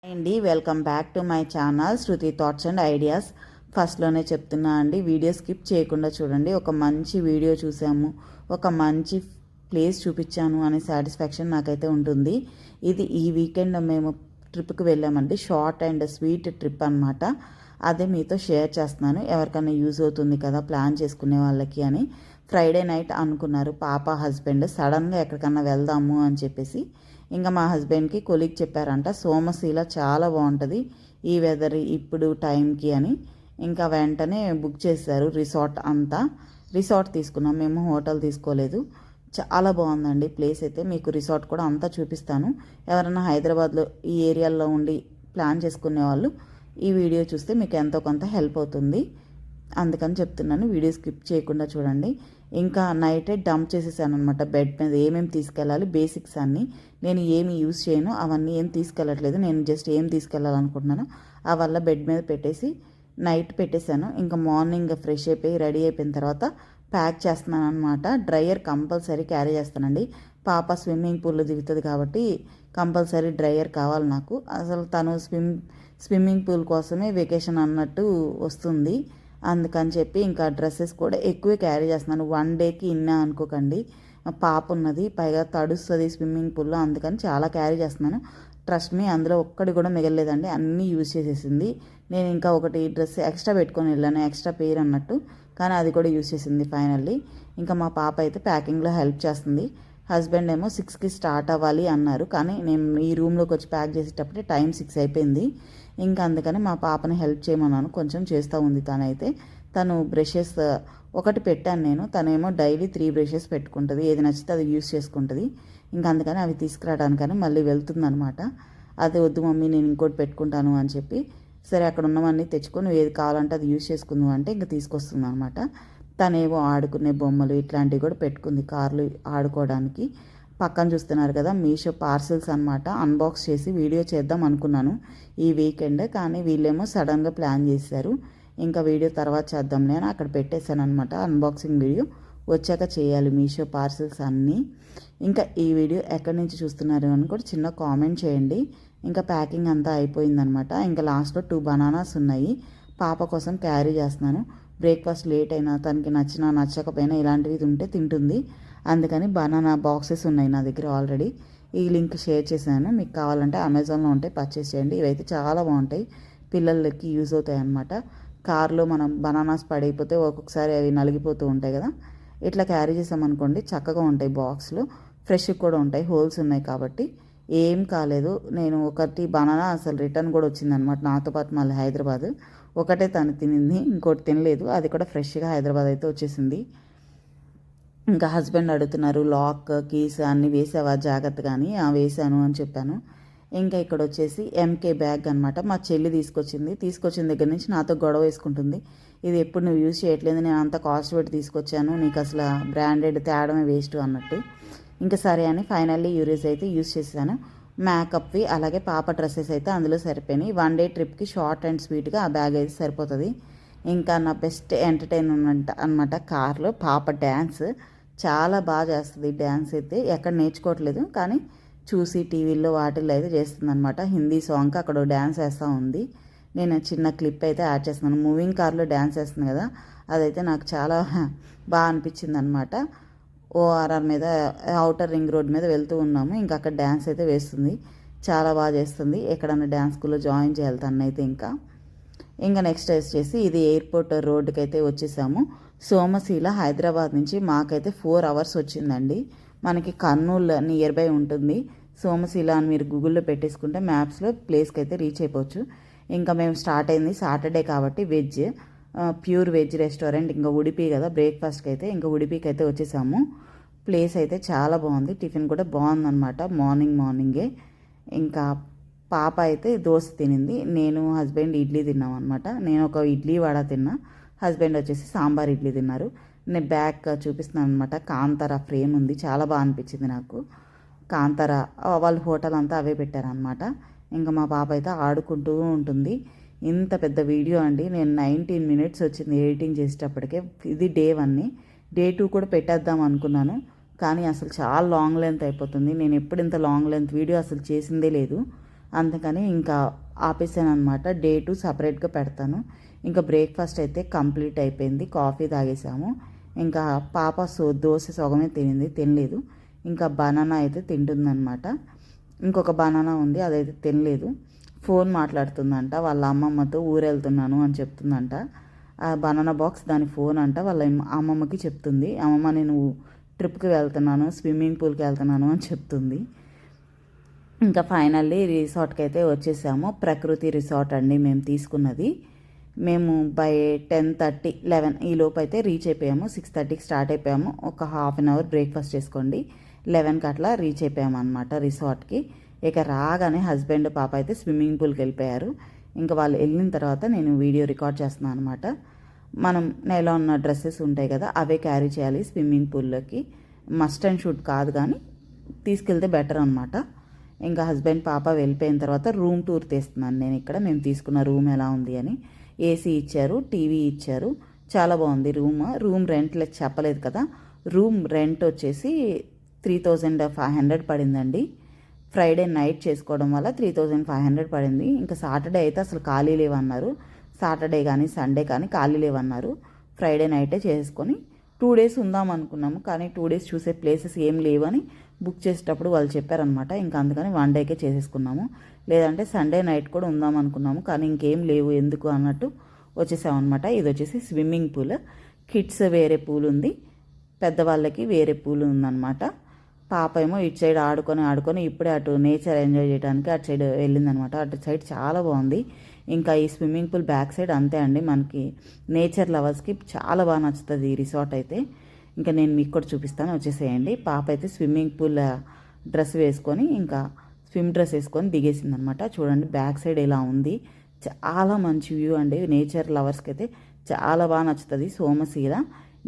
అండి welcome back to my channel Shruti thoughts and ideas. ఫస్ట్లోనే చెప్తున్నా అండి, వీడియో స్కిప్ చేయకుండా చూడండి. ఒక మంచి వీడియో చూసాము, ఒక మంచి ప్లేస్ చూపించాను అనే సాటిస్ఫాక్షన్ నాకైతే ఉంటుంది. ఇది ఈ వీకెండ్ మేము ట్రిప్కి వెళ్ళామండి. షార్ట్ అండ్ స్వీట్ ట్రిప్ అనమాట. అదే మీతో షేర్ చేస్తున్నాను, ఎవరికైనా యూజ్ అవుతుంది కదా ప్లాన్ చేసుకునే వాళ్ళకి అని. ఫ్రైడే నైట్ అనుకున్నారు పాప హస్బెండ్ సడన్గా ఎక్కడికన్నా వెళ్దాము అని చెప్పేసి. ఇంకా మా హస్బెండ్కి కొలీగ్ చెప్పారంట సోమశీల చాలా బాగుంటుంది ఈ వెదర్ ఇప్పుడు టైంకి అని. ఇంకా వెంటనే బుక్ చేశారు రిసార్ట్ అంతా. రిసార్ట్ తీసుకున్నాం మేము, హోటల్ తీసుకోలేదు. చాలా బాగుందండి ప్లేస్ అయితే. మీకు రిసార్ట్ కూడా అంతా చూపిస్తాను. ఎవరైనా హైదరాబాద్లో ఈ ఏరియాలో ఉండి ప్లాన్ చేసుకునే వాళ్ళు ఈ వీడియో చూస్తే మీకు ఎంతో కొంత హెల్ప్ అవుతుంది, అందుకని చెప్తున్నాను. వీడియో స్కిప్ చేయకుండా చూడండి. ఇంకా నైటే డంప్ చేసేసాను అనమాట బెడ్ మీద ఏమేమి తీసుకెళ్ళాలి బేసిక్స్ అన్నీ. నేను ఏమి యూజ్ చేయను, అవన్నీ ఏం తీసుకెళ్ళట్లేదు. నేను జస్ట్ ఏం తీసుకెళ్ళాలనుకుంటున్నాను అవల్ల బెడ్ మీద పెట్టేసి నైట్ పెట్టేశాను. ఇంకా మార్నింగ్ ఫ్రెష్ అయిపోయి రెడీ అయిపోయిన తర్వాత ప్యాక్ చేస్తున్నాను అనమాట. డ్రయర్ కంపల్సరీ క్యారీ చేస్తానండి. పాప స్విమ్మింగ్ పూల్లో దిగుతుంది కాబట్టి కంపల్సరీ డ్రయర్ కావాలి నాకు. అసలు తను స్విమ్మింగ్ పూల్ కోసమే వెకేషన్ అన్నట్టు వస్తుంది, అందుకని చెప్పి ఇంకా డ్రెస్సెస్ కూడా ఎక్కువే క్యారీ చేస్తున్నాను. 1 డేకి ఇన్నా అనుకోకండి, పాప ఉన్నది, పైగా తడుస్తుంది స్విమ్మింగ్ పూల్లో, అందుకని చాలా క్యారీ చేస్తున్నాను. ట్రస్ట్ మీ, అందులో ఒక్కటి కూడా మిగలలేదండి, అన్నీ యూజ్ చేసేసింది. నేను ఇంకా ఒకటి డ్రెస్ ఎక్స్ట్రా పెట్టుకొని వెళ్ళాను, ఎక్స్ట్రా పేరు అన్నట్టు, కానీ అది కూడా యూజ్ చేసింది ఫైనల్లీ. ఇంకా మా పాప అయితే ప్యాకింగ్లో హెల్ప్ చేస్తుంది. హస్బెండ్ ఏమో 6కి స్టార్ట్ అవ్వాలి అన్నారు, కానీ నేను ఈ రూమ్లోకి వచ్చి ప్యాక్ చేసేటప్పుడే టైం 6 అయిపోయింది. ఇంకా అందుకని మా పాపని హెల్ప్ చేయమన్నాను, కొంచెం చేస్తూ ఉంది తనైతే. తను బ్రషెస్ ఒకటి పెట్టాను నేను, తనేమో డైలీ 3 బ్రషెస్ పెట్టుకుంటుంది, ఏది నచ్చితే అది యూస్ చేసుకుంటుంది. ఇంకా అందుకని అవి తీసుకురావడానికని మళ్ళీ వెళ్తుందనమాట. అది వద్దు మమ్మీ నేను ఇంకోటి పెట్టుకుంటాను అని చెప్పి, సరే అక్కడ ఉన్నవన్నీ తెచ్చుకొని ఏది కావాలంటే అది యూస్ చేసుకుందాం అంటే ఇంకా తీసుకొస్తుంది అనమాట. తనేమో ఆడుకునే బొమ్మలు ఇట్లాంటివి కూడా పెట్టుకుంది కార్లు ఆడుకోవడానికి. పక్కన చూస్తున్నారు కదా మీషో పార్సిల్స్ అనమాట. అన్బాక్స్ చేసి వీడియో చేద్దాం అనుకున్నాను ఈ వీకెండ్, కానీ వీళ్ళేమో సడన్గా ప్లాన్ చేశారు. ఇంకా వీడియో తర్వాత చేద్దాంలే అని అక్కడ పెట్టేశాను అనమాట. అన్బాక్సింగ్ వీడియో వచ్చాక చేయాలి మీషో పార్సిల్స్ అన్నీ. ఇంకా ఈ వీడియో ఎక్కడి నుంచి చూస్తున్నారు అని కూడా చిన్న కామెంట్ చేయండి. ఇంకా ప్యాకింగ్ అంతా అయిపోయిందనమాట. ఇంకా లాస్ట్లో 2 బనానాస్ ఉన్నాయి, పాప కోసం క్యారీ చేస్తున్నాను. బ్రేక్ఫాస్ట్ లేట్ అయినా తనకి నచ్చినా నచ్చకపోయినా ఇలాంటివి ఉంటే తింటుంది, అందుకని బనానా బాక్సెస్ ఉన్నాయి నా దగ్గర ఆల్రెడీ. ఈ లింక్ షేర్ చేశాను, మీకు కావాలంటే అమెజాన్లో ఉంటే పర్చేస్ చేయండి. ఇవైతే చాలా బాగుంటాయి, పిల్లలకి యూజ్ అవుతాయి అన్నమాట. కార్లో మనం బనానాస్ పడైపోతే ఒక్కొక్కసారి అవి నలిగిపోతూ ఉంటాయి కదా, ఇట్లా క్యారీ చేసామనుకోండి చక్కగా ఉంటాయి. బాక్స్లో ఫ్రెష్ కూడా ఉంటాయి, హోల్స్ ఉన్నాయి కాబట్టి ఏం కాలేదు. నేను ఒకటి బనానా అసలు రిటర్న్ కూడా వచ్చిందనమాట నాతో పాటు మళ్ళీ హైదరాబాద్. ఒకటే తను తినింది, ఇంకోటి తినలేదు, అది కూడా ఫ్రెష్గా హైదరాబాద్ అయితే వచ్చేసింది. ఇంకా హస్బెండ్ అడుగుతున్నారు లాక్ కీస్ అన్నీ వేసావా జాగ్రత్తగా అని. వేసాను అని చెప్పాను. ఇంకా ఇక్కడ వచ్చేసి ఎంకే బ్యాగ్ అనమాట, మా చెల్లి తీసుకొచ్చిన దగ్గర నుంచి నాతో గొడవ వేసుకుంటుంది. ఇది ఎప్పుడు నువ్వు యూజ్ చేయట్లేదు, నేను అంత కాస్ట్ పెట్టి తీసుకొచ్చాను, నీకు అసలు బ్రాండెడ్ తేడమే వేస్ట్ అన్నట్టు. ఇంకా సరే అని ఫైనల్లీ యూరేజ్ అయితే యూజ్ చేశాను. మేకప్వి అలాగే పాప డ్రెస్సెస్ అయితే అందులో సరిపోయినాయి. 1 డే ట్రిప్కి షార్ట్ అండ్ స్వీట్గా ఆ బ్యాగ్ అయితే సరిపోతుంది. ఇంకా నా బెస్ట్ ఎంటర్టైన్మెంట్ అనమాట కార్లో పాప డ్యాన్స్. చాలా బాగా చేస్తుంది డ్యాన్స్ అయితే, ఎక్కడ నేర్చుకోవట్లేదు కానీ చూసి టీవీల్లో వాటిల్లో అయితే చేస్తుంది అనమాట. హిందీ సాంగ్కి అక్కడ డ్యాన్స్ వేస్తూ ఉంది. నేను చిన్న క్లిప్ అయితే యాడ్ చేస్తున్నాను. మూవింగ్ కార్లో డ్యాన్స్ వేస్తుంది కదా, అదైతే నాకు చాలా బాగా అనిపించింది అనమాట. ఓఆర్ఆర్ మీద అవుటర్ రింగ్ రోడ్ మీద వెళ్తూ ఉన్నాము, ఇంకా అక్కడ డ్యాన్స్ అయితే వేస్తుంది, చాలా బాగా చేస్తుంది. ఎక్కడన్నా డ్యాన్స్ స్కూల్లో జాయిన్ చేయాలి తనైతే. ఇంకా నెక్స్ట్ వచ్చేసి ఇది ఎయిర్పోర్ట్ రోడ్డుకి అయితే వచ్చేసాము. సోమశీల హైదరాబాద్ నుంచి మాకైతే 4 అవర్స్ వచ్చిందండి. మనకి కర్నూలు నియర్ బై ఉంటుంది. సోమశీల అని మీరు గూగుల్లో పెట్టేసుకుంటే మ్యాప్స్లో ప్లేస్కి అయితే రీచ్ అయిపోవచ్చు. ఇంకా మేము స్టార్ట్ అయింది సాటర్డే కాబట్టి వెజ్, ప్యూర్ వెజ్ రెస్టారెంట్. ఇంకా ఉడిపి కదా బ్రేక్ఫాస్ట్కి అయితే, ఇంకా ఉడిపికి అయితే వచ్చేసాము. ప్లేస్ అయితే చాలా బాగుంది, టిఫిన్ కూడా బాగుందన్నమాట మార్నింగే. ఇంకా పాప అయితే దోశ తినింది, నేను హస్బెండ్ ఇడ్లీ తిన్నాం అనమాట. నేను ఒక ఇడ్లీ వడ తిన్నా, హస్బెండ్ వచ్చేసి సాంబార్ ఇడ్లీ తిన్నారు. నేను బ్యాక్ చూపిస్తున్నాను అనమాట. కాంతార ఫ్రేమ్ ఉంది, చాలా బాగా అనిపించింది నాకు. కాంతార వాళ్ళ హోటల్ అంతా అవే పెట్టారనమాట. ఇంకా మా పాప అయితే ఆడుకుంటూ ఉంటుంది. ఇంత పెద్ద వీడియో అండి, నేను 19 మినిట్స్ వచ్చింది ఎడిటింగ్ చేసేటప్పటికే. ఇది డే 1, డే 2 కూడా పెట్టేద్దాం అనుకున్నాను, కానీ అసలు చాలా లాంగ్ లెంత్ అయిపోతుంది. నేను ఎప్పుడు ఇంత లాంగ్ లెంత్ వీడియో అసలు చేసిందే లేదు. అందుకని ఇంకా ఆపేసాను అనమాట. డే 2 సపరేట్గా పెడతాను. ఇంకా బ్రేక్ఫాస్ట్ అయితే కంప్లీట్ అయిపోయింది. కాఫీ తాగేసాము. ఇంకా పాప దోశ సగమే తినలేదు. ఇంకా బనానా అయితే తింటుందన్నమాట. ఇంకొక బనానా ఉంది, అదైతే తినలేదు. ఫోన్ మాట్లాడుతుందంట, వాళ్ళ అమ్మమ్మతో ఊరెళ్తున్నాను అని చెప్తుందంట. ఆ బనానా బాక్స్ దాని ఫోన్ అంట. వాళ్ళ అమ్మమ్మకి చెప్తుంది, అమ్మమ్మ నేను ట్రిప్కి వెళ్తున్నాను, స్విమ్మింగ్ పూల్కి వెళ్తున్నాను అని చెప్తుంది. ఇంకా ఫైనల్లీ రిసార్ట్కి అయితే వచ్చేసాము. ప్రకృతి రిసార్ట్ అండి మేము తీసుకున్నది. మేము బై 10:30, 11 ఈ లోపు అయితే రీచ్ అయిపోయాము. 6:30కి స్టార్ట్ అయిపోయాము. ఒక హాఫ్ అన్ అవర్ బ్రేక్ఫాస్ట్ చేసుకోండి. 11కి అట్లా రీచ్ అయిపోయాము అనమాట రిసార్ట్కి. ఇక రాగానే హస్బెండ్ పాప అయితే స్విమ్మింగ్ పూల్కి వెళ్ళిపోయారు. ఇంకా వాళ్ళు వెళ్ళిన తర్వాత నేను వీడియో రికార్డ్ చేస్తున్నాను అనమాట. మనం నెల ఉన్న డ్రెస్సెస్ ఉంటాయి కదా, అవే క్యారీ చేయాలి స్విమ్మింగ్ పూల్లోకి. మస్ట్ అండ్ షుడ్ కాదు, కానీ తీసుకెళ్తే బెటర్ అనమాట. ఇంకా హస్బెండ్ పాప వెళ్ళిపోయిన తర్వాత రూమ్ టూర్ తీస్తున్నాను నేను ఇక్కడ. మేము తీసుకున్న రూమ్ ఎలా ఉంది అని. ఏసీ ఇచ్చారు, టీవీ ఇచ్చారు, చాలా బాగుంది రూమ్ రెంట్ చెప్పలేదు కదా. రూమ్ రెంట్ వచ్చేసి 3,500 పడిందండి. ఫ్రైడే నైట్ చేసుకోవడం వల్ల 3,500 పడింది. ఇంకా సాటర్డే అయితే అసలు ఖాళీ లేవన్నారు. సాటర్డే కానీ సండే కానీ ఖాళీ లేవన్నారు. ఫ్రైడే నైటే చేసుకొని 2 days ఉందాం అనుకున్నాము, కానీ 2 days చూసే ప్లేసెస్ ఏం లేవని బుక్ చేసేటప్పుడు వాళ్ళు చెప్పారనమాట. ఇంకా అందుకని 1 dayకే చేసేసుకున్నాము. లేదంటే సండే నైట్ కూడా ఉందాం అనుకున్నాము, కానీ ఇంకేం లేవు ఎందుకు అన్నట్టు వచ్చేసామన్నమాట. ఇది వచ్చేసి స్విమ్మింగ్ పూల్. కిడ్స్ వేరే పూల్ ఉంది, పెద్దవాళ్ళకి వేరే పూల్ ఉందన్నమాట. పాప ఏమో ఇటు సైడ్ ఆడుకొని ఇప్పుడే అటు నేచర్ ఎంజాయ్ చేయడానికి అటు సైడ్ వెళ్ళిందనమాట. అటు సైడ్ చాలా బాగుంది. ఇంకా ఈ స్విమ్మింగ్ పూల్ బ్యాక్ సైడ్ అంతే అండి, మనకి నేచర్ లవర్స్కి చాలా బాగా నచ్చుతుంది ఈ రిసార్ట్ అయితే. ఇంకా నేను మీకు కూడా చూపిస్తాను, వచ్చేసేయండి. పాప అయితే స్విమ్మింగ్ పూల్ డ్రెస్ వేసుకొని, ఇంకా స్విమ్ డ్రెస్ వేసుకొని దిగేసింది అనమాట. చూడండి బ్యాక్ సైడ్ ఇలా ఉంది. చాలా మంచి వ్యూ అండి. నేచర్ లవర్స్కి అయితే చాలా బాగా నచ్చుతుంది సోమశీల.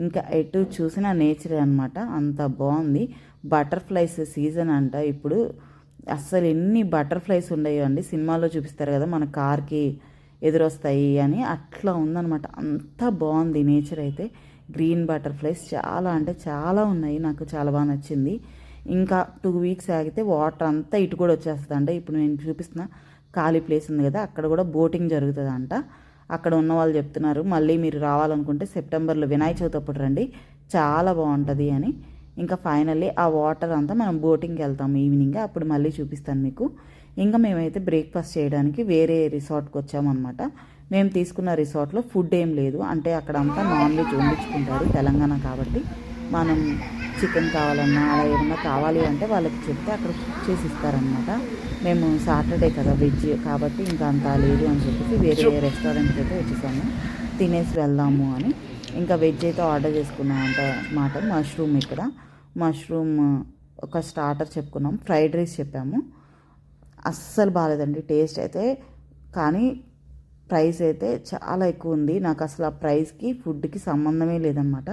ఇంకా ఎటు చూసిన నేచర్ అనమాట, అంత బాగుంది. బటర్ఫ్లైస్ సీజన్ అంట ఇప్పుడు. అస్సలు ఎన్ని బటర్ఫ్లైస్ ఉండేవి అండి, సినిమాలో చూపిస్తారు కదా మన కార్కి ఎదురొస్తాయి అని, అట్లా ఉందన్నమాట. అంత బాగుంది నేచర్ అయితే. గ్రీన్ బటర్ఫ్లైస్ చాలా అంటే చాలా ఉన్నాయి, నాకు చాలా బాగా నచ్చింది. ఇంకా 2 weeks ఆగితే వాటర్ అంతా ఇటు కూడా వచ్చేస్తుంది అంట. ఇప్పుడు నేను చూపిస్తున్న ఖాళీ ప్లేస్ ఉంది కదా, అక్కడ కూడా బోటింగ్ జరుగుతుంది అంట. అక్కడ ఉన్న వాళ్ళు చెప్తున్నారు, మళ్ళీ మీరు రావాలనుకుంటే సెప్టెంబర్లో వినాయక చవితి అప్పుడు రండి, చాలా బాగుంటుంది అని. ఇంకా ఫైనల్లీ ఆ వాటర్ అంతా మనం బోటింగ్కి వెళ్తాం ఈవినింగ్, అప్పుడు మళ్ళీ చూపిస్తాను మీకు. ఇంకా మేమైతే బ్రేక్ఫాస్ట్ చేయడానికి వేరే రిసార్ట్కి వచ్చామన్నమాట. మేము తీసుకున్న రిసార్ట్లో ఫుడ్ ఏం లేదు, అంటే అక్కడ అంతా నాన్ వెజ్ వండించుకుంటారు, తెలంగాణ కాబట్టి. మనం చికెన్ కావాలన్నా అలా ఏమన్నా కావాలి అంటే వాళ్ళకి చెప్తే అక్కడ చేసి ఇస్తారనమాట. మేము సాటర్డే కదా వెజ్ కాబట్టి ఇంకా అంతా లేదు అని చెప్పేసి వేరే రెస్టారెంట్కి అయితే వచ్చేసాము, తినేసి వెళ్దాము అని. ఇంకా వెజ్ అయితే ఆర్డర్ చేసుకున్నాం అన్నమాట. మష్రూమ్, ఇక్కడ మష్రూమ్ ఒక స్టార్టర్ చెప్పుకున్నాం, ఫ్రైడ్ రైస్ చెప్పాము. అస్సలు బాగాలేదండి టేస్ట్ అయితే, కానీ ప్రైస్ అయితే చాలా ఎక్కువ ఉంది. నాకు అసలు ఆ ప్రైస్కి ఫుడ్కి సంబంధమే లేదనమాట.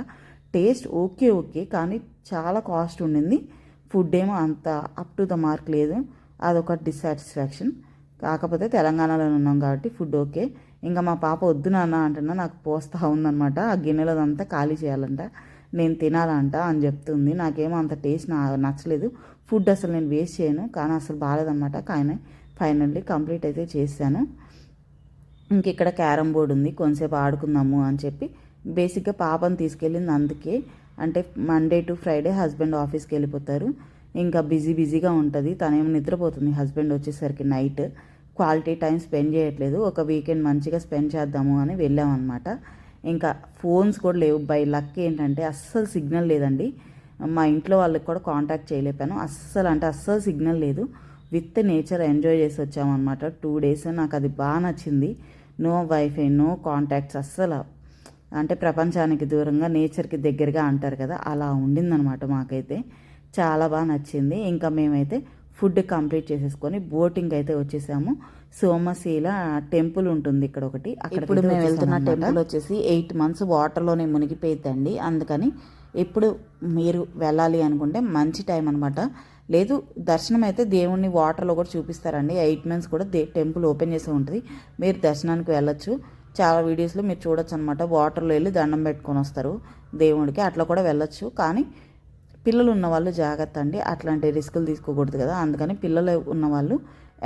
టేస్ట్ ఓకే కానీ చాలా కాస్ట్ ఉండింది. ఫుడ్ ఏమో అంత అప్ టు ద మార్క్ లేదు, అదొక డిస్సాటిస్ఫాక్షన్. కాకపోతే తెలంగాణలో ఉన్నాం కాబట్టి ఫుడ్ ఓకే. ఇంకా మా పాప వద్దు నాన్న అంటున్నా, నాకు పోస్తా ఉందనమాట. ఆ గిన్నెలదంతా ఖాళీ చేయాలంట, నేను తినాలంట అని చెప్తుంది. నాకేమో అంత టేస్ట్ నచ్చలేదు. ఫుడ్ అసలు నేను వేస్ట్ చేయను, కానీ అసలు బాగాలేదనమాట. కానీ ఫైనల్లీ కంప్లీట్ అయితే చేశాను. ఇంక ఇక్కడ క్యారమ్ బోర్డు ఉంది, కొంతసేపు ఆడుకుందాము అని చెప్పి బేసిక్గా పాపను తీసుకెళ్ళింది అందుకే. అంటే మండే టు ఫ్రైడే హస్బెండ్ ఆఫీస్కి వెళ్ళిపోతారు, ఇంకా బిజీగా ఉంటుంది. తనేమో నిద్రపోతుంది హస్బెండ్ వచ్చేసరికి నైట్. క్వాలిటీ టైం స్పెండ్ చేయట్లేదు. ఒక వీకెండ్ మంచిగా స్పెండ్ చేద్దాము అని వెళ్ళామన్నమాట. ఇంకా ఫోన్స్ కూడా లేవు. బై లక్ ఏంటంటే అస్సలు సిగ్నల్ లేదండి. మా ఇంట్లో వాళ్ళకి కూడా కాంటాక్ట్ చేయలేపాను, అస్సలు సిగ్నల్ లేదు. విత్ నేచర్ ఎంజాయ్ చేసి వచ్చామన్నమాట 2 days. నాకు అది బాగా నచ్చింది. నో వైఫై, నో కాంటాక్ట్స్, అస్సలు అంటే ప్రపంచానికి దూరంగా నేచర్కి దగ్గరగా అంటారు కదా, అలా ఉండిందనమాట. మాకైతే చాలా బాగా నచ్చింది. ఇంకా మేమైతే ఫుడ్ కంప్లీట్ చేసేసుకొని బోటింగ్ అయితే వచ్చేసాము. సోమశీల టెంపుల్ ఉంటుంది ఇక్కడ ఒకటి, అక్కడ ఇప్పుడు మేము వెళ్తున్న టెంపుల్ వచ్చేసి 8 months వాటర్లోనే మునిగిపోయిద్దండి. అందుకని ఇప్పుడు మీరు వెళ్ళాలి అనుకుంటే మంచి టైం అనమాట. లేదు దర్శనం అయితే దేవుణ్ణి వాటర్లో కూడా చూపిస్తారండి. 8 months కూడా టెంపుల్ ఓపెన్ చేసి ఉంటుంది, మీరు దర్శనానికి వెళ్ళొచ్చు. చాలా వీడియోస్లో మీరు చూడొచ్చు అనమాట. వాటర్లో వెళ్ళి దండం పెట్టుకొని వస్తారు దేవుడికి, అట్లా కూడా వెళ్ళొచ్చు. కానీ పిల్లలు ఉన్నవాళ్ళు జాగ్రత్త అండి, అట్లాంటి రిస్కులు తీసుకోకూడదు కదా. అందుకని పిల్లలు ఉన్నవాళ్ళు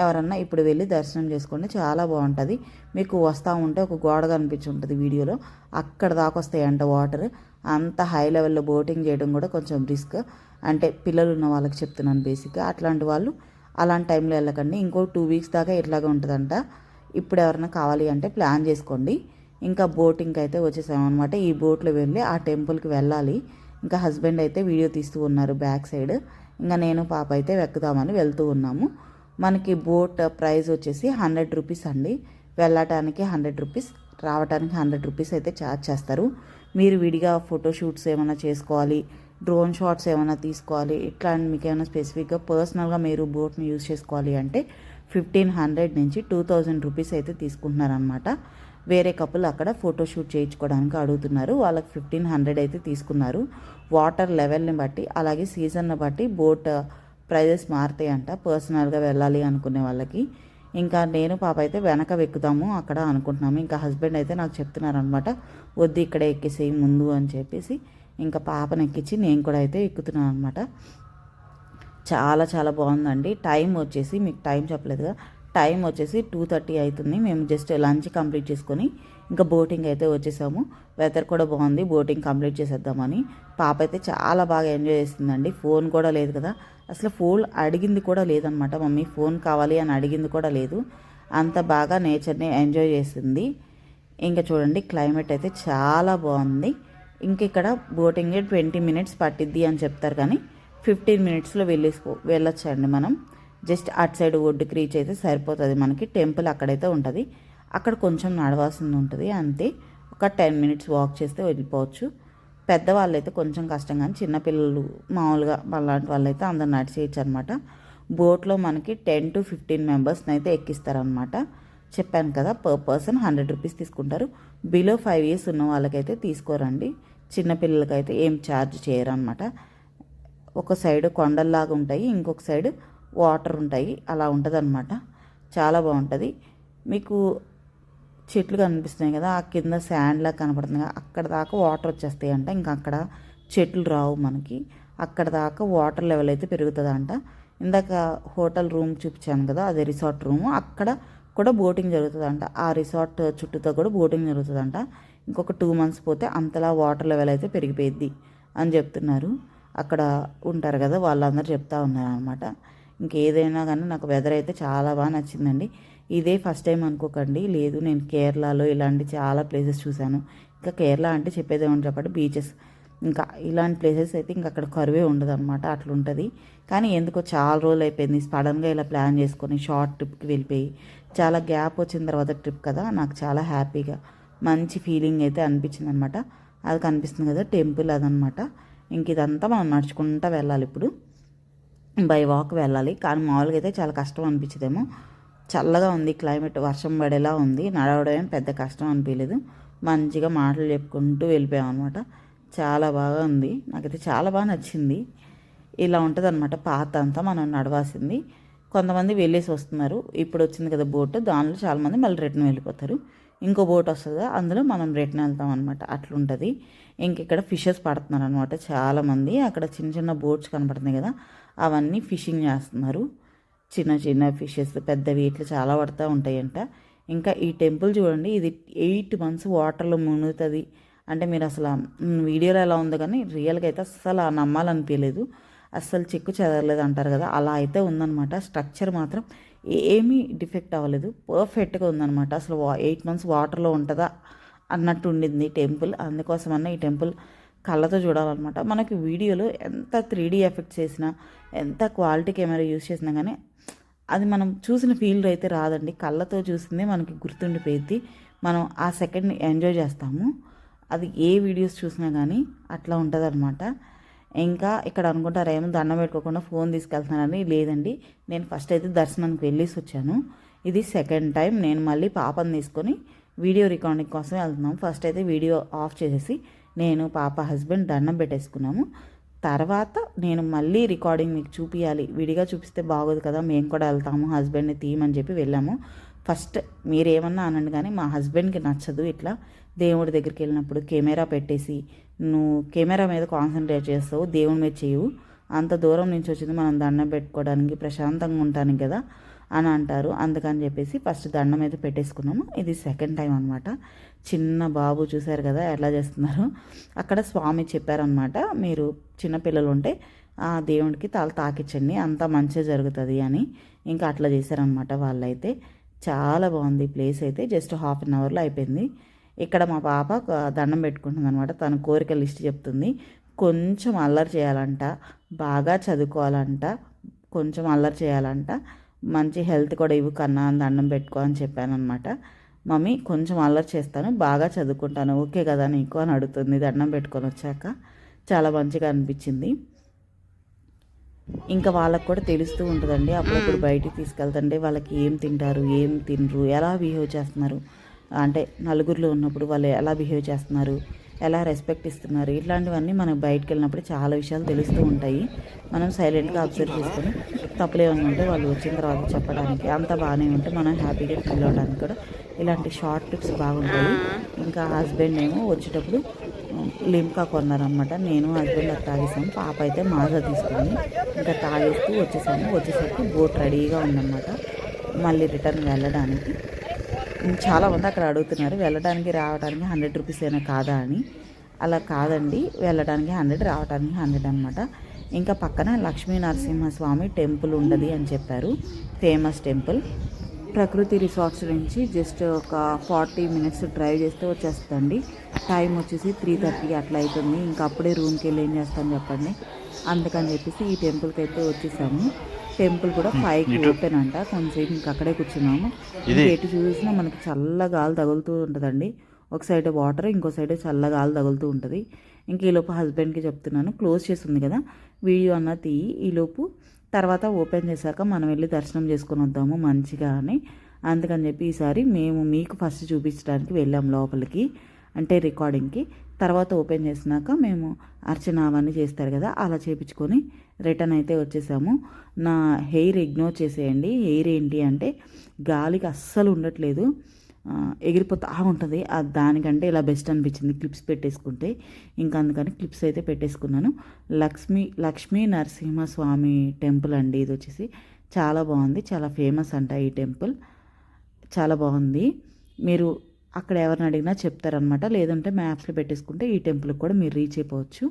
ఎవరన్నా ఇప్పుడు వెళ్ళి దర్శనం చేసుకోండి, చాలా బాగుంటుంది. మీకు వస్తూ ఉంటే ఒక గోడ కనిపించుంటుంది వీడియోలో, అక్కడ దాకా వస్తాయంట వాటర్. అంత హై లెవెల్లో బోటింగ్ చేయడం కూడా కొంచెం రిస్క్, అంటే పిల్లలు ఉన్న వాళ్ళకి చెప్తున్నాను బేసిక్గా. అట్లాంటి వాళ్ళు అలాంటి టైంలో వెళ్ళకండి. ఇంకో 2 వీక్స్ దాకా ఇట్లాగే ఉంటుందంట. ఇప్పుడు ఎవరైనా కావాలి అంటే ప్లాన్ చేసుకోండి. ఇంకా బోటింగ్కి అయితే వచ్చేసామన్నమాట. ఈ బోట్లో వెళ్ళి ఆ టెంపుల్కి వెళ్ళాలి. ఇంకా హస్బెండ్ అయితే వీడియో తీస్తూ ఉన్నారు బ్యాక్ సైడ్. ఇంకా నేను పాప అయితే ఎక్కుదామని వెళ్తూ ఉన్నాము. మనకి బోట్ ప్రైస్ వచ్చేసి 100 రూపీస్ అండి. వెళ్ళటానికి 100 రూపీస్, రావడానికి 100 రూపీస్ అయితే ఛార్జ్ చేస్తారు. మీరు విడిగా ఫోటోషూట్స్ ఏమైనా చేసుకోవాలి, డ్రోన్ షాట్స్ ఏమైనా తీసుకోవాలి, ఇట్లాంటి మీకు ఏమైనా స్పెసిఫిక్గా పర్సనల్గా మీరు బోట్ని యూజ్ చేసుకోవాలి అంటే 1500 నుంచి 2000 రూపీస్ అయితే తీసుకుంటున్నారనమాట. వేరే కపుల్ అక్కడ ఫోటోషూట్ చేయించుకోవడానికి అడుగుతున్నారు, వాళ్ళకి 1500 అయితే తీసుకున్నారు. వాటర్ లెవెల్ని బట్టి అలాగే సీజన్ని బట్టి బోట్ ప్రైజెస్ మారుతాయంట పర్సనల్గా వెళ్ళాలి అనుకునే వాళ్ళకి. ఇంకా నేను పాప అయితే వెనక ఎక్కుదాము అక్కడ అనుకుంటున్నాము. ఇంకా హస్బెండ్ అయితే నాకు చెప్తున్నారనమాట, వద్దు ఇక్కడే ఎక్కేసేయి ముందు అని చెప్పేసి. ఇంకా పాపను ఎక్కించి నేను కూడా అయితే ఎక్కుతున్నాను అనమాట. చాలా చాలా బాగుందండి. టైం వచ్చేసి మీకు టైం చెప్పలేదుగా, టైం వచ్చేసి 2:30 అవుతుంది. మేము జస్ట్ లంచ్ కంప్లీట్ చేసుకొని ఇంకా బోటింగ్ అయితే వచ్చేసాము. వెదర్ కూడా బాగుంది, బోటింగ్ కంప్లీట్ చేసేద్దామని. పాప అయితే చాలా బాగా ఎంజాయ్ చేస్తుందండి. ఫోన్ కూడా లేదు కదా, అసలు ఫోన్ అడిగింది కూడా లేదనమాట. మమ్మీ ఫోన్ కావాలి అని అడిగింది కూడా లేదు. అంత బాగా నేచర్ని ఎంజాయ్ చేసింది. ఇంకా చూడండి క్లైమేట్ అయితే చాలా బాగుంది. ఇంక ఇక్కడ బోటింగ్ 20 మినిట్స్ పట్టిద్ది అని చెప్తారు, కానీ 15 మినిట్స్లో వెళ్ళొచ్చండి మనం. జస్ట్ అటు సైడ్ ఒడ్డుకి రీచ్ అయితే సరిపోతుంది మనకి. టెంపుల్ అక్కడైతే ఉంటుంది, అక్కడ కొంచెం నడవాల్సింది ఉంటుంది అంతే. ఒక 10 మినిట్స్ వాక్ చేస్తే వెళ్ళిపోవచ్చు. పెద్దవాళ్ళు అయితే కొంచెం కష్టం, కానీ చిన్నపిల్లలు మామూలుగా అలాంటి వాళ్ళు అయితే అందరు నడిచేయచ్చు అనమాట. బోట్లో మనకి 10 to 15 మెంబర్స్ని అయితే ఎక్కిస్తారనమాట. చెప్పాను కదా, పర్ పర్సన్ 100 రూపీస్ తీసుకుంటారు. బిలో 5 years ఉన్న వాళ్ళకైతే తీసుకోరండి. చిన్నపిల్లలకైతే ఏం ఛార్జ్ చేయరు అనమాట. ఒక సైడ్ కొండల్లాగా ఉంటాయి, ఇంకొక సైడ్ వాటర్ ఉంటాయి, అలా ఉంటుంది అనమాట. చాలా బాగుంటుంది. మీకు చెట్లు కనిపిస్తున్నాయి కదా, ఆ కింద శాండ్లా కనపడుతుంది కదా, అక్కడ దాకా వాటర్ వచ్చేస్తాయి అంట. ఇంకా అక్కడ చెట్లు రావు మనకి, అక్కడ దాకా వాటర్ లెవెల్ అయితే పెరుగుతుందంట. ఇందాక హోటల్ రూమ్ చూపించాను కదా, అదే రిసార్ట్ రూము, అక్కడ కూడా బోటింగ్ జరుగుతుందంట. ఆ రిసార్ట్ చుట్టూతో కూడా బోటింగ్ జరుగుతుందంట. ఇంకొక 2 months పోతే అంతలా వాటర్ లెవెల్ అయితే పెరిగిపోయిద్ది అని చెప్తున్నారు. అక్కడ ఉంటారు కదా వాళ్ళందరూ చెప్తా ఉన్నారు అనమాట. ఇంకేదైనా కానీ నాకు వెదర్ అయితే చాలా బాగా నచ్చిందండి. ఇదే ఫస్ట్ టైం అనుకోకండి, లేదు నేను కేరళలో ఇలాంటి చాలా ప్లేసెస్ చూశాను. ఇంకా కేరళ అంటే చెప్పేదేమని చెప్పండి, బీచెస్, ఇంకా ఇలాంటి ప్లేసెస్ అయితే ఇంకా అక్కడ కరువే ఉండదు అనమాట, అట్లుంటుంది. కానీ ఎందుకో చాలా రోజులు అయిపోయింది సడన్గా ఇలా ప్లాన్ చేసుకొని షార్ట్ ట్రిప్కి వెళ్ళిపోయి. చాలా గ్యాప్ వచ్చిన తర్వాత ట్రిప్ కదా, నాకు చాలా హ్యాపీగా మంచి ఫీలింగ్ అయితే అనిపించింది అనమాట. అది కనిపిస్తుంది కదా టెంపుల్, అదనమాట. ఇంక ఇదంతా మనం నడుచుకుంటూ వెళ్ళాలి. ఇప్పుడు బై వాక్ వెళ్ళాలి, కానీ మామూలుగా అయితే చాలా కష్టం అనిపించదేమో. చల్లగా ఉంది క్లైమేట్, వర్షం పడేలా ఉంది. నడవడం ఏం పెద్ద కష్టం అనిపించలేదు. మంచిగా మాటలు చెప్పుకుంటూ వెళ్ళిపోయాం అనమాట. చాలా బాగా ఉంది, నాకైతే చాలా బాగా నచ్చింది. ఇలా ఉంటుంది అనమాట పాత అంతా మనం నడవాల్సింది. కొంతమంది వెళ్ళేసి వస్తున్నారు, ఇప్పుడు వచ్చింది కదా బోట్, దానిలో చాలామంది మళ్ళీ రిటర్న్ వెళ్ళిపోతారు. ఇంకో బోట్ వస్తుంది కదా, అందులో మనం రిటర్న్ వెళ్తాం అనమాట. అట్లుంటుంది. ఇంక ఇక్కడ ఫిషెస్ పడుతున్నారు అనమాట చాలామంది. అక్కడ చిన్న చిన్న బోట్స్ కనపడుతున్నాయి కదా, అవన్నీ ఫిషింగ్ చేస్తున్నారు. చిన్న చిన్న ఫిషెస్, పెద్దవి, ఇట్లా చాలా పడుతూ ఉంటాయంట. ఇంకా ఈ టెంపుల్ చూడండి, ఇది 8 months వాటర్లో మునుగుతుంది అంటే మీరు అసలు వీడియోలో ఎలా ఉందో కానీ రియల్గా అయితే అస్సలు నమ్మాలనిపించలేదు. అస్సలు చెక్కు చెదరలేదు అంటారు కదా, అలా అయితే ఉందన్నమాట. స్ట్రక్చర్ మాత్రం ఏమీ డిఫెక్ట్ అవ్వలేదు, పర్ఫెక్ట్గా ఉందన్నమాట. అసలు 8 months వాటర్లో ఉంటుందా అన్నట్టు ఉండింది టెంపుల్. అందుకోసమన్నా ఈ టెంపుల్ కళ్ళతో చూడాలన్నమాట. మనకి వీడియోలో ఎంత 3D ఎఫెక్ట్స్ చేసినా, ఎంత క్వాలిటీ కెమెరా యూజ్ చేసినా కానీ అది మనం చూసిన ఫీల్ అయితే రాదండి. కళ్ళతో చూసిందే మనకి గుర్తుండిపోయింది, మనం ఆ సెకండ్ని ఎంజాయ్ చేస్తాము. అది ఏ వీడియోస్ చూసినా కానీ అట్లా ఉంటుంది అనమాట. ఇంకా ఇక్కడ అనుకుంటారు ఏమో దండం పెట్టుకోకుండా ఫోన్ తీసుకెళ్తున్నానని. లేదండి, నేను ఫస్ట్ అయితే దర్శనానికి వెళ్ళేసి వచ్చాను. ఇది సెకండ్ టైం నేను మళ్ళీ పాపను తీసుకొని వీడియో రికార్డింగ్ కోసం వెళ్తున్నాము. ఫస్ట్ అయితే వీడియో ఆఫ్ చేసేసి నేను పాప హస్బెండ్ దండం పెట్టేసుకున్నాము. తర్వాత నేను మళ్ళీ రికార్డింగ్ మీకు చూపించాలి, విడిగా చూపిస్తే బాగోదు కదా, మేము కూడా వెళ్తాము హస్బెండ్ని తీయమని చెప్పి వెళ్ళాము. ఫస్ట్ మీరేమన్నా అనండి కానీ మా హస్బెండ్కి నచ్చదు ఇట్లా దేవుడి దగ్గరికి వెళ్ళినప్పుడు కెమెరా పెట్టేసి నువ్వు కెమెరా మీద కాన్సన్ట్రేట్ చేస్తావు, దేవుడి మీద చేయవు. అంత దూరం నుంచి వచ్చింది మనం దండం పెట్టుకోవడానికి, ప్రశాంతంగా ఉండటానికి కదా, అని అంటారు. అందుకని చెప్పేసి ఫస్ట్ దండం అయితే పెట్టేసుకున్నాము. ఇది సెకండ్ టైం అనమాట. చిన్న బాబు చూశారు కదా ఎలా చేస్తున్నారు. అక్కడ స్వామి చెప్పారనమాట, మీరు చిన్నపిల్లలు ఉంటే ఆ దేవుడికి తల తాకిచ్చండి, అంతా మంచిగా జరుగుతుంది అని. ఇంకా అట్లా చేశారనమాట వాళ్ళైతే. చాలా బాగుంది ప్లేస్ అయితే. జస్ట్ హాఫ్ అన్ అవర్లో అయిపోయింది. ఇక్కడ మా పాప దండం పెట్టుకుంటుంది అనమాట. తన కోరిక లిస్ట్ చెప్తుంది. కొంచెం అల్లరి చేయాలంట, బాగా చదువుకోవాలంట, కొంచెం అల్లరి చేయాలంట, మంచి హెల్త్ కూడా ఇవ్వు కన్నా అని దండం పెట్టుకో అని చెప్పాను అనమాట. మమ్మీ కొంచెం అల్లరి చేస్తాను, బాగా చదువుకుంటాను, ఓకే కదా నీకు అని అడుగుతుంది దండం పెట్టుకొని వచ్చాక. చాలా మంచిగా అనిపించింది. ఇంకా వాళ్ళకు కూడా తెలుస్తూ ఉంటుందండి, అప్పుడప్పుడు బయటికి తీసుకెళ్తుంటే వాళ్ళకి ఏం తింటారు, ఏం తినరు, ఎలా బిహేవ్ చేస్తున్నారు, అంటే నలుగురిలో ఉన్నప్పుడు వాళ్ళు ఎలా బిహేవ్ చేస్తున్నారు, ఎలా రెస్పెక్ట్ ఇస్తున్నారు, ఇట్లాంటివన్నీ మనకు బయటకు వెళ్ళినప్పుడు చాలా విషయాలు తెలుస్తూ ఉంటాయి. మనం సైలెంట్గా అబ్జర్వ్ చేసుకొని తప్పులు ఏమైనా ఉంటే వాళ్ళు వచ్చిన తర్వాత చెప్పడానికి, అంత బాగానే ఉంటే మనం హ్యాపీగా ఫీల్ అవ్వడానికి కూడా ఇలాంటి షార్ట్ ట్రిప్స్ బాగుంటాయి. ఇంకా హస్బెండ్ ఏమో వచ్చేటప్పుడు లిమ్కా కొన్నారనమాట. నేను హస్బెండ్ అది తాగేసాము. పాప అయితే మాజా తీసుకుంది. ఇంకా తాగేస్తూ వచ్చేసాము. వచ్చేసరికి బోట్ రెడీగా ఉందన్నమాట మళ్ళీ రిటర్న్ వెళ్ళడానికి. చాలామంది అక్కడ అడుగుతున్నారు వెళ్ళడానికి రావడానికి 100 రూపీస్ అయినా కాదా అని. అలా కాదండి, వెళ్ళడానికి 100, రావడానికి 100 అనమాట. ఇంకా పక్కన లక్ష్మీ నరసింహస్వామి టెంపుల్ ఉండదు అని చెప్పారు, ఫేమస్ టెంపుల్. ప్రకృతి రిసార్ట్స్ నుంచి జస్ట్ ఒక 40 మినిట్స్ డ్రైవ్ చేస్తే వచ్చేస్తుందండి. టైం వచ్చేసి 3:30 అట్లా అవుతుంది. ఇంకా అప్పుడే రూమ్కి వెళ్ళి ఏం చేస్తాను చెప్పండి. అందుకని చెప్పేసి ఈ టెంపుల్కి అయితే వచ్చేసాము. టెంపుల్ కూడా 5కి ఓపెన్ అంట. కొంచెంసేపు ఇంకా అక్కడే కూర్చున్నాము. ఎటు చూసినా మనకి చల్ల గాలి తగులుతూ ఉంటుందండి. ఒక సైడ్ వాటర్, ఇంకో సైడ్ చల్ల గాలి తగులుతూ ఉంటుంది. ఇంక ఈలోపు హస్బెండ్కి చెప్తున్నాను, క్లోజ్ చేస్తుంది కదా వీడియో అన్న తీయి, ఈలోపు తర్వాత ఓపెన్ చేశాక మనం వెళ్ళి దర్శనం చేసుకొని వద్దాము మంచిగా అని. అందుకని చెప్పి ఈసారి మేము మీకు ఫస్ట్ చూపించడానికి వెళ్ళాం లోపలికి, అంటే రికార్డింగ్కి. తర్వాత ఓపెన్ చేసినాక మేము అర్చన అవన్నీ చేస్తారు కదా, అలా చేయించుకొని రిటర్న్ అయితే వచ్చేసాము. నా హెయిర్ ఇగ్నోర్ చేసేయండి. హెయిర్ ఏంటి అంటే గాలికి అస్సలు ఉండట్లేదు, ఎగిరిపోతూ ఉంటుంది. దానికంటే ఇలా బెస్ట్ అనిపించింది క్లిప్స్ పెట్టేసుకుంటే. ఇంకా అందుకని క్లిప్స్ అయితే పెట్టేసుకున్నాను. లక్ష్మీ నరసింహస్వామి టెంపుల్ అండి ఇది వచ్చేసి. చాలా బాగుంది, చాలా ఫేమస్ అంట ఈ టెంపుల్. చాలా బాగుంది. మీరు అక్కడ ఎవరిని అడిగినా చెప్తారనమాట. లేదంటే మ్యాప్స్లో పెట్టేసుకుంటే ఈ టెంపుల్కి కూడా మీరు రీచ్ అయిపోవచ్చు.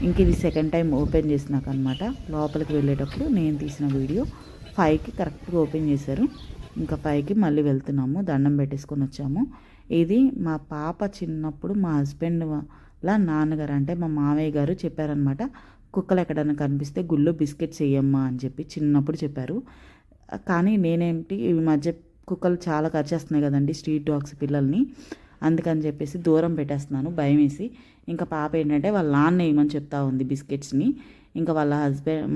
ఇంక ఇది సెకండ్ టైం ఓపెన్ చేసినాక అనమాట. లోపలికి వెళ్ళేటప్పుడు నేను తీసిన వీడియో 5కి కరెక్ట్గా ఓపెన్ చేశారు. ఇంకా 5కి మళ్ళీ వెళ్తున్నాము, దండం పెట్టేసుకొని వచ్చాము. ఇది మా పాప చిన్నప్పుడు మా హస్బెండ్ వాళ్ళ నాన్నగారు, అంటే మా మామయ్య గారు చెప్పారనమాట. కుక్కలు ఎక్కడైనా కనిపిస్తే గుళ్ళో బిస్కెట్స్ వేయమ్మా అని చెప్పి చిన్నప్పుడు చెప్పారు. కానీ నేనేంటి ఈ మధ్య కుక్కలు చాలా కరిచేస్తున్నాయి కదండి స్ట్రీట్ డాగ్స్ పిల్లల్ని, అందుకని చెప్పేసి దూరం పెట్టేస్తున్నాను భయం వేసి. ఇంకా పాప ఏంటంటే వాళ్ళ నాన్న వేయమని చెప్తా ఉంది బిస్కెట్స్ని. ఇంకా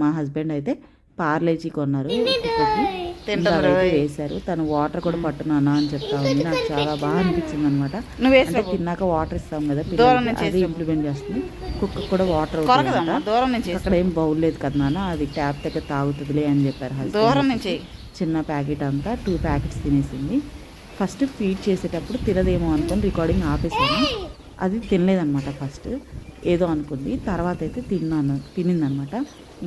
మా హస్బెండ్ అయితే పార్లేజీ కొన్నారు, వేశారు. తను వాటర్ కూడా పట్టునానా అని చెప్తా ఉంది. నాకు చాలా బాగా అనిపించింది అనమాట. అంటే తిన్నాక వాటర్ ఇస్తాం కదా పిల్లలకి, అది ఇంప్లిమెంట్ చేస్తుంది. కుక్క కూడా వాటర్ అక్కడ ఏం బౌల్ లేదు కదా నాన్న, అది ట్యాప్ దగ్గర తాగుతుందిలే అని చెప్పారు హస్బెండ్. చిన్న ప్యాకెట్ అంతా 2 ప్యాకెట్స్ తినేసింది. ఫస్ట్ ఫీడ్ చేసేటప్పుడు తినదేమో అనుకొని రికార్డింగ్ ఆపేసాను. అది తినలేదనమాట, ఫస్ట్ ఏదో అనుకుంది. తర్వాత అయితే తినిందనమాట.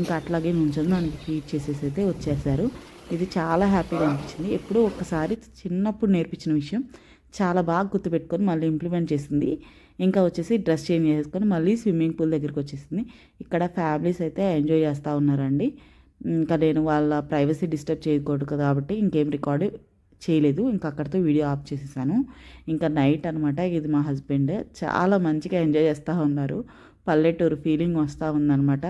ఇంకా అట్లాగే నుంచొని దానికి ఫీడ్ చేసేసి అయితే వచ్చేసారు. ఇది చాలా హ్యాపీగా అనిపించింది. ఎప్పుడూ ఒక్కసారి చిన్నప్పుడు నేర్పించిన విషయం చాలా బాగా గుర్తుపెట్టుకొని మళ్ళీ ఇంప్లిమెంట్ చేసింది. ఇంకా వచ్చేసి డ్రెస్ చేంజ్ చేసుకొని మళ్ళీ స్విమ్మింగ్ పూల్ దగ్గరికి వచ్చేసింది. ఇక్కడ ఫ్యామిలీస్ అయితే ఎంజాయ్ చేస్తూ ఉన్నారండి. ఇంకా నేను వాళ్ళ ప్రైవసీ డిస్టర్బ్ చేయకూడదు కాబట్టి ఇంకేం రికార్డు చేయలేదు. ఇంకా అక్కడితో వీడియో ఆఫ్ చేసేసాను. ఇంకా నైట్ అనమాట. ఇది మా హస్బెండ్ చాలా మంచిగా ఎంజాయ్ చేస్తూ ఉన్నారు. పల్లెటూరు ఫీలింగ్ వస్తూ ఉందన్నమాట.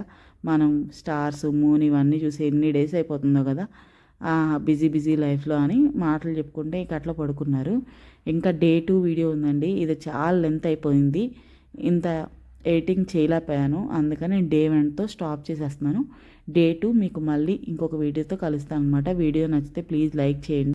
మనం స్టార్స్, మూన్ ఇవన్నీ చూసి ఎన్ని డేస్ అయిపోతుందో కదా బిజీ లైఫ్లో అని మాటలు చెప్పుకుంటే ఇంక అట్లా పడుకున్నారు. ఇంకా డే 2 వీడియో ఉందండి. ఇది చాలా లెంత్ అయిపోయింది, ఇంత ఎడిటింగ్ చేయలేకపోయాను. అందుకని నేను డే 1తో స్టాప్ చేసేస్తున్నాను. డే 2 మీకు మళ్ళీ ఇంకొక వీడియోతో కలుస్తాను అనమాట. వీడియో నచ్చితే ప్లీజ్ లైక్ చేయండి.